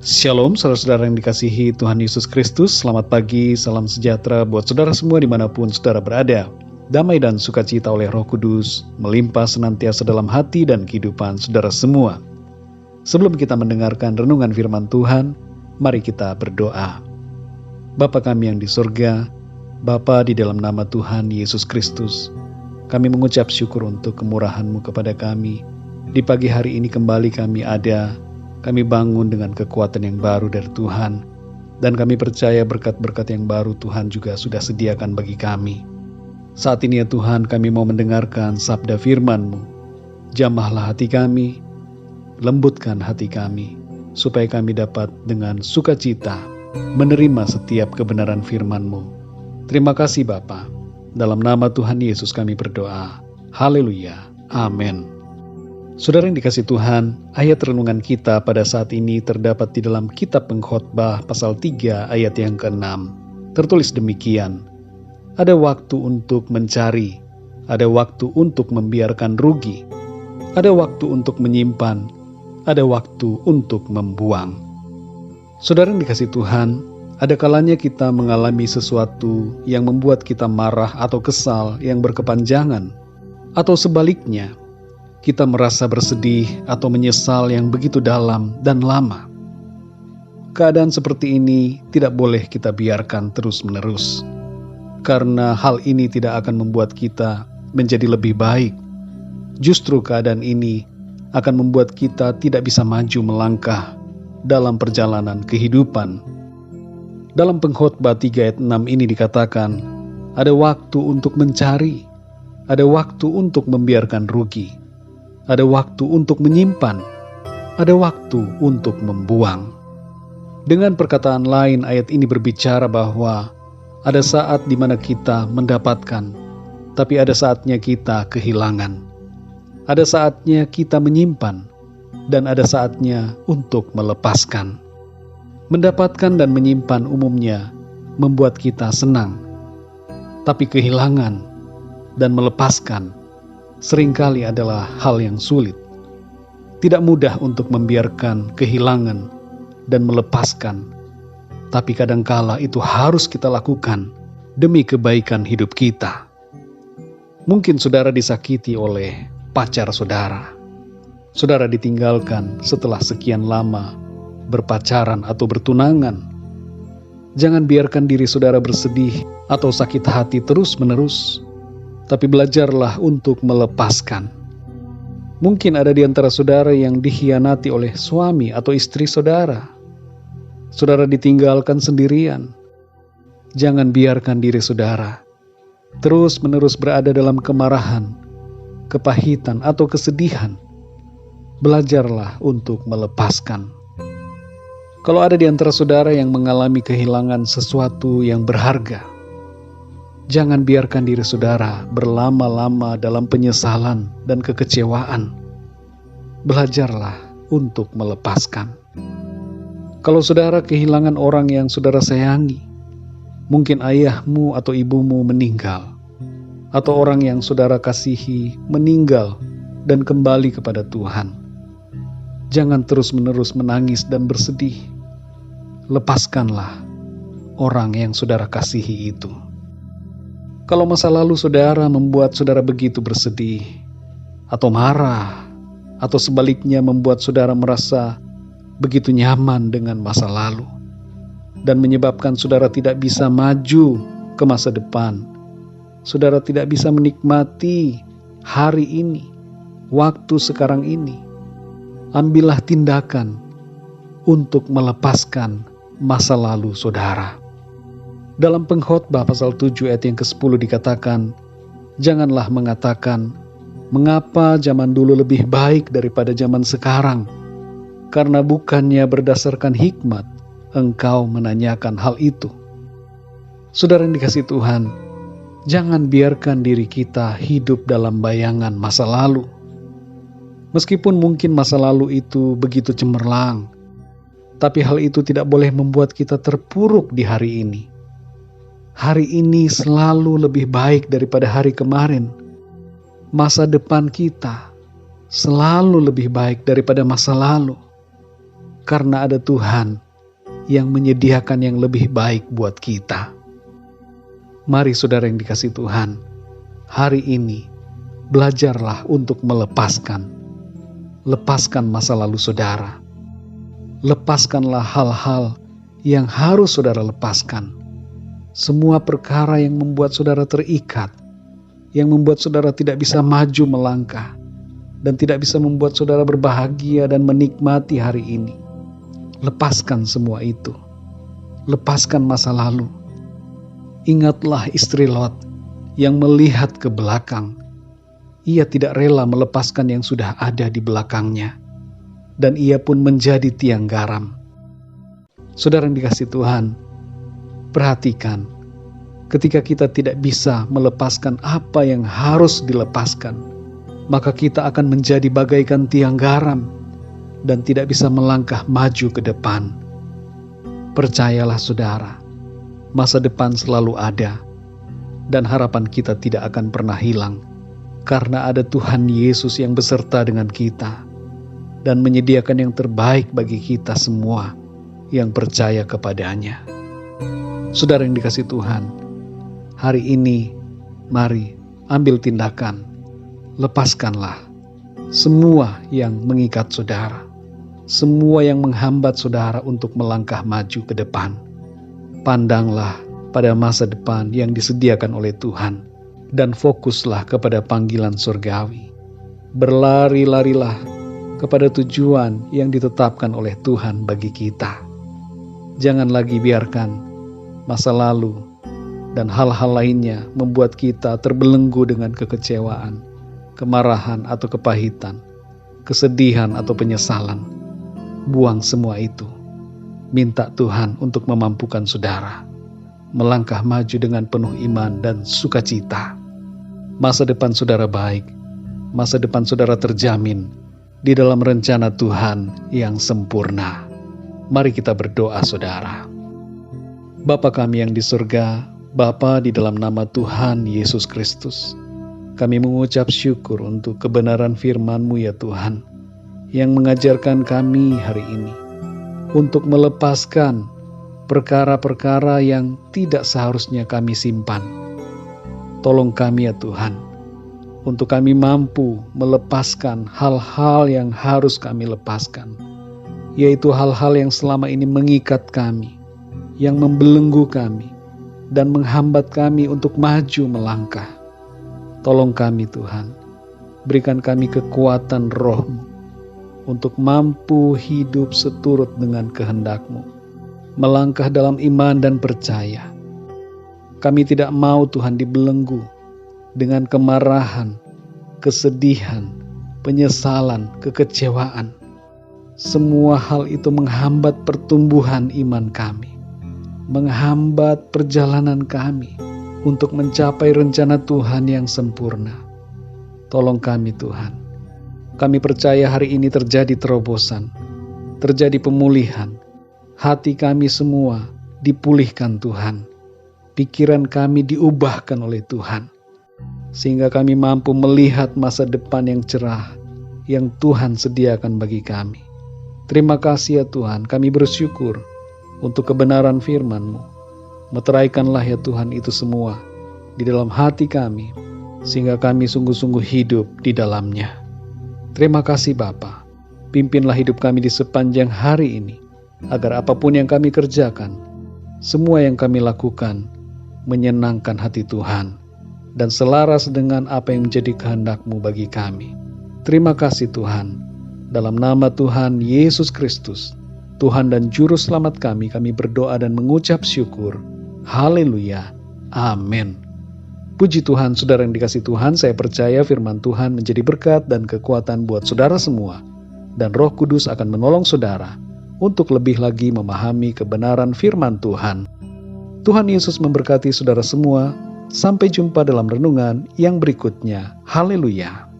Shalom saudara-saudara yang dikasihi Tuhan Yesus Kristus. Selamat pagi, salam sejahtera buat saudara semua dimanapun saudara berada. Damai dan sukacita oleh Roh Kudus melimpah senantiasa dalam hati dan kehidupan saudara semua. Sebelum kita mendengarkan renungan firman Tuhan, mari kita berdoa. Bapa kami yang di surga, Bapa di dalam nama Tuhan Yesus Kristus, kami mengucap syukur untuk kemurahan-Mu kepada kami. Di pagi hari ini kembali kami ada. Kami bangun dengan kekuatan yang baru dari Tuhan, dan kami percaya berkat-berkat yang baru Tuhan juga sudah sediakan bagi kami. Saat ini ya Tuhan, kami mau mendengarkan sabda firman-Mu. Jamahlah hati kami, lembutkan hati kami, supaya kami dapat dengan sukacita menerima setiap kebenaran firman-Mu. Terima kasih Bapa. Dalam nama Tuhan Yesus kami berdoa. Haleluya. Amin. Saudara yang dikasih Tuhan, ayat renungan kita pada saat ini terdapat di dalam kitab Pengkhotbah pasal 3 ayat yang ke-6. Tertulis demikian, ada waktu untuk mencari, ada waktu untuk membiarkan rugi, ada waktu untuk menyimpan, ada waktu untuk membuang. Saudara yang dikasih Tuhan, ada kalanya kita mengalami sesuatu yang membuat kita marah atau kesal yang berkepanjangan, atau sebaliknya, kita merasa bersedih atau menyesal yang begitu dalam dan lama. Keadaan seperti ini tidak boleh kita biarkan terus-menerus, karena hal ini tidak akan membuat kita menjadi lebih baik. Justru keadaan ini akan membuat kita tidak bisa maju melangkah dalam perjalanan kehidupan. Dalam Pengkhotbah 3 ayat 6 ini dikatakan, ada waktu untuk mencari, ada waktu untuk membiarkan rugi, ada waktu untuk menyimpan, ada waktu untuk membuang. Dengan perkataan lain, ayat ini berbicara bahwa ada saat di mana kita mendapatkan, tapi ada saatnya kita kehilangan. Ada saatnya kita menyimpan, dan ada saatnya untuk melepaskan. Mendapatkan dan menyimpan umumnya membuat kita senang, tapi kehilangan dan melepaskan seringkali adalah hal yang sulit. Tidak mudah untuk membiarkan kehilangan dan melepaskan, tapi kadangkala itu harus kita lakukan demi kebaikan hidup kita. Mungkin saudara disakiti oleh pacar saudara. Saudara ditinggalkan setelah sekian lama berpacaran atau bertunangan. Jangan biarkan diri saudara bersedih atau sakit hati terus-menerus, tapi belajarlah untuk melepaskan. Mungkin ada di antara saudara yang dikhianati oleh suami atau istri saudara. Saudara ditinggalkan sendirian. Jangan biarkan diri saudara terus-menerus berada dalam kemarahan, kepahitan, atau kesedihan. Belajarlah untuk melepaskan. Kalau ada di antara saudara yang mengalami kehilangan sesuatu yang berharga, jangan biarkan diri saudara berlama-lama dalam penyesalan dan kekecewaan. Belajarlah untuk melepaskan. Kalau saudara kehilangan orang yang saudara sayangi, mungkin ayahmu atau ibumu meninggal, atau orang yang saudara kasihi meninggal dan kembali kepada Tuhan. Jangan terus-menerus menangis dan bersedih. Lepaskanlah orang yang saudara kasihi itu. Kalau masa lalu saudara membuat saudara begitu bersedih, atau marah, atau sebaliknya membuat saudara merasa begitu nyaman dengan masa lalu, dan menyebabkan saudara tidak bisa maju ke masa depan, saudara tidak bisa menikmati hari ini, waktu sekarang ini, ambillah tindakan untuk melepaskan masa lalu saudara. Dalam Pengkhotbah pasal 7 ayat yang ke-10 dikatakan, janganlah mengatakan, mengapa zaman dulu lebih baik daripada zaman sekarang? Karena bukannya berdasarkan hikmat, engkau menanyakan hal itu. Saudara yang dikasihi Tuhan, jangan biarkan diri kita hidup dalam bayangan masa lalu. Meskipun mungkin masa lalu itu begitu cemerlang, tapi hal itu tidak boleh membuat kita terpuruk di hari ini. Hari ini selalu lebih baik daripada hari kemarin. Masa depan kita selalu lebih baik daripada masa lalu. karena ada Tuhan yang menyediakan yang lebih baik buat kita. Mari saudara yang dikasihi Tuhan, hari ini belajarlah untuk melepaskan. Lepaskan masa lalu saudara. Lepaskanlah hal-hal yang harus saudara lepaskan. Semua perkara yang membuat saudara terikat, yang membuat saudara tidak bisa maju melangkah, dan tidak bisa membuat saudara berbahagia dan menikmati hari ini. Lepaskan semua itu. Lepaskan masa lalu. Ingatlah istri Lot yang melihat ke belakang. Ia tidak rela melepaskan yang sudah ada di belakangnya. Dan ia pun menjadi tiang garam. Saudara yang dikasihi Tuhan, perhatikan, ketika kita tidak bisa melepaskan apa yang harus dilepaskan, maka kita akan menjadi bagaikan tiang garam dan tidak bisa melangkah maju ke depan. Percayalah saudara, masa depan selalu ada, dan harapan kita tidak akan pernah hilang, karena ada Tuhan Yesus yang beserta dengan kita, dan menyediakan yang terbaik bagi kita semua yang percaya kepadanya. Saudara yang dikasihi Tuhan, hari ini mari ambil tindakan. Lepaskanlah semua yang mengikat saudara, semua yang menghambat saudara untuk melangkah maju ke depan. Pandanglah pada masa depan yang disediakan oleh Tuhan dan fokuslah kepada panggilan surgawi. Berlari-larilah kepada tujuan yang ditetapkan oleh Tuhan bagi kita. Jangan lagi biarkan masa lalu dan hal-hal lainnya membuat kita terbelenggu dengan kekecewaan, kemarahan atau kepahitan, kesedihan atau penyesalan. Buang semua itu. Minta Tuhan untuk memampukan saudara melangkah maju dengan penuh iman dan sukacita. Masa depan saudara baik, masa depan saudara terjamin di dalam rencana Tuhan yang sempurna. Mari kita berdoa saudara. Bapa kami yang di surga, Bapa di dalam nama Tuhan Yesus Kristus, kami mengucap syukur untuk kebenaran firman-Mu ya Tuhan, yang mengajarkan kami hari ini untuk melepaskan perkara-perkara yang tidak seharusnya kami simpan. Tolong kami ya Tuhan, untuk kami mampu melepaskan hal-hal yang harus kami lepaskan, yaitu hal-hal yang selama ini mengikat kami, yang membelenggu kami, dan menghambat kami untuk maju melangkah. Tolong kami Tuhan, berikan kami kekuatan Roh-Mu untuk mampu hidup seturut dengan kehendak-Mu, melangkah dalam iman dan percaya. Kami tidak mau Tuhan dibelenggu dengan kemarahan, kesedihan, penyesalan, kekecewaan. Semua hal itu menghambat pertumbuhan iman kami, menghambat perjalanan kami untuk mencapai rencana Tuhan yang sempurna. Tolong kami Tuhan. Kami percaya hari ini terjadi terobosan, terjadi pemulihan. Hati kami semua dipulihkan Tuhan. Pikiran kami diubahkan oleh Tuhan, sehingga kami mampu melihat masa depan yang cerah yang Tuhan sediakan bagi kami. Terima kasih ya Tuhan, kami bersyukur untuk kebenaran firman-Mu. Meteraikanlah ya Tuhan itu semua di dalam hati kami, sehingga kami sungguh-sungguh hidup di dalamnya. Terima kasih Bapa, pimpinlah hidup kami di sepanjang hari ini, agar apapun yang kami kerjakan, semua yang kami lakukan, menyenangkan hati Tuhan, dan selaras dengan apa yang menjadi kehendak-Mu bagi kami. Terima kasih Tuhan, dalam nama Tuhan Yesus Kristus, Tuhan dan Juru Selamat kami berdoa dan mengucap syukur. Haleluya. Amin. Puji Tuhan, saudara yang dikasihi Tuhan, saya percaya firman Tuhan menjadi berkat dan kekuatan buat saudara semua. Dan Roh Kudus akan menolong saudara untuk lebih lagi memahami kebenaran firman Tuhan. Tuhan Yesus memberkati saudara semua. Sampai jumpa dalam renungan yang berikutnya. Haleluya.